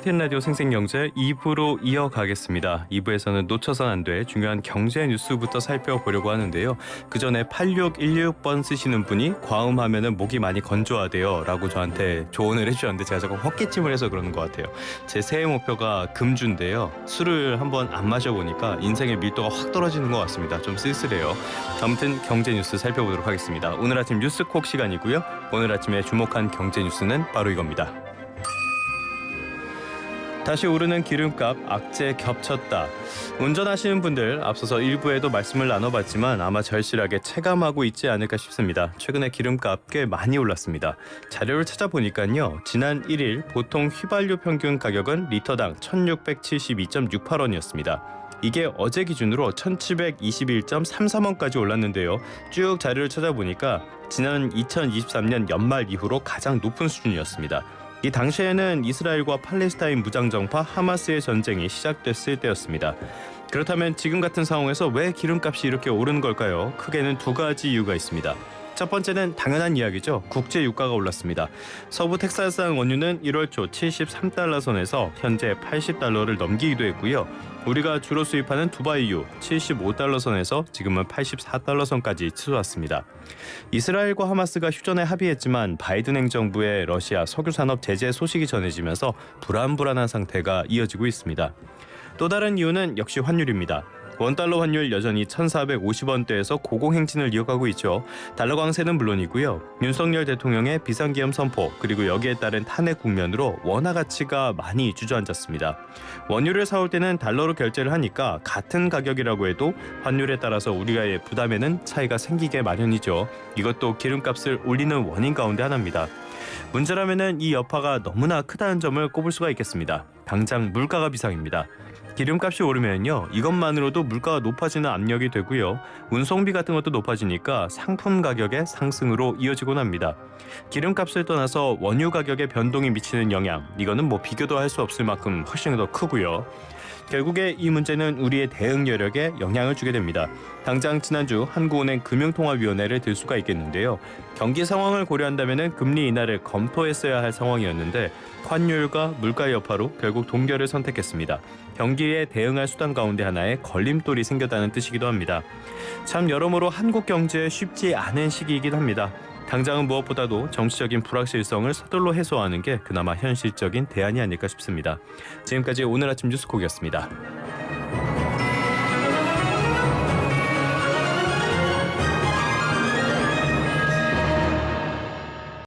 YTN 라디오 생생경제 2부로 이어가겠습니다. 2부에서는 놓쳐선 안 돼 중요한 경제 뉴스부터 살펴보려고 하는데요. 그 전에 8616번 쓰시는 분이 과음하면은 목이 많이 건조하대요 라고 저한테 조언을 해주셨는데 제가 조금 헛기침을 해서 그러는 것 같아요. 제 새해 목표가 금주인데요. 술을 한번 안 마셔보니까 인생의 밀도가 확 떨어지는 것 같습니다. 좀 쓸쓸해요. 아무튼 경제 뉴스 살펴보도록 하겠습니다. 오늘 아침 뉴스콕 시간이고요. 오늘 아침에 주목한 경제 뉴스는 바로 이겁니다. 다시 오르는 기름값 악재 겹쳤다. 운전하시는 분들 앞서서 일부에도 말씀을 나눠봤지만 아마 절실하게 체감하고 있지 않을까 싶습니다. 최근에 기름값 꽤 많이 올랐습니다. 자료를 찾아보니까요. 지난 1일 보통 휘발유 평균 가격은 리터당 1672.68원이었습니다. 이게 어제 기준으로 1721.33원까지 올랐는데요. 쭉 자료를 찾아보니까 지난 2023년 연말 이후로 가장 높은 수준이었습니다. 이 당시에는 이스라엘과 팔레스타인 무장정파 하마스의 전쟁이 시작됐을 때였습니다. 그렇다면 지금 같은 상황에서 왜 기름값이 이렇게 오르는 걸까요? 크게는 두 가지 이유가 있습니다. 첫 번째는 당연한 이야기죠. 국제 유가가 올랐습니다. 서부 텍사스산 원유는 1월 초 73달러 선에서 현재 80달러를 넘기기도 했고요. 우리가 주로 수입하는 두바이유 75달러 선에서 지금은 84달러 선까지 치솟았습니다. 이스라엘과 하마스가 휴전에 합의했지만 바이든 행정부의 러시아 석유산업 제재 소식이 전해지면서 불안불안한 상태가 이어지고 있습니다. 또 다른 이유는 역시 환율입니다. 원달러 환율 여전히 1,450원대에서 고공행진을 이어가고 있죠. 달러 강세는 물론이고요. 윤석열 대통령의 비상기업 선포 그리고 여기에 따른 탄핵 국면으로 원화 가치가 많이 주저앉았습니다. 원유를 사올 때는 달러로 결제를 하니까 같은 가격이라고 해도 환율에 따라서 우리가의 부담에는 차이가 생기게 마련이죠. 이것도 기름값을 올리는 원인 가운데 하나입니다. 문제라면은 이 여파가 너무나 크다는 점을 꼽을 수가 있겠습니다. 당장 물가가 비상입니다. 기름값이 오르면요. 이것만으로도 물가가 높아지는 압력이 되고요. 운송비 같은 것도 높아지니까 상품 가격의 상승으로 이어지곤 합니다. 기름값을 떠나서 원유 가격에 변동이 미치는 영향, 이거는 비교도 할 수 없을 만큼 훨씬 더 크고요. 결국에 이 문제는 우리의 대응 여력에 영향을 주게 됩니다. 당장 지난주 한국은행 금융통화위원회를 들 수가 있겠는데요. 경기 상황을 고려한다면 금리 인하를 검토했어야 할 상황이었는데 환율과 물가 여파로 결국 동결을 선택했습니다. 경기에 대응할 수단 가운데 하나에 걸림돌이 생겼다는 뜻이기도 합니다. 참 여러모로 한국 경제에 쉽지 않은 시기이긴 합니다. 당장은 무엇보다도 정치적인 불확실성을 서둘러 해소하는 게 그나마 현실적인 대안이 아닐까 싶습니다. 지금까지 오늘 아침 뉴스콕이었습니다.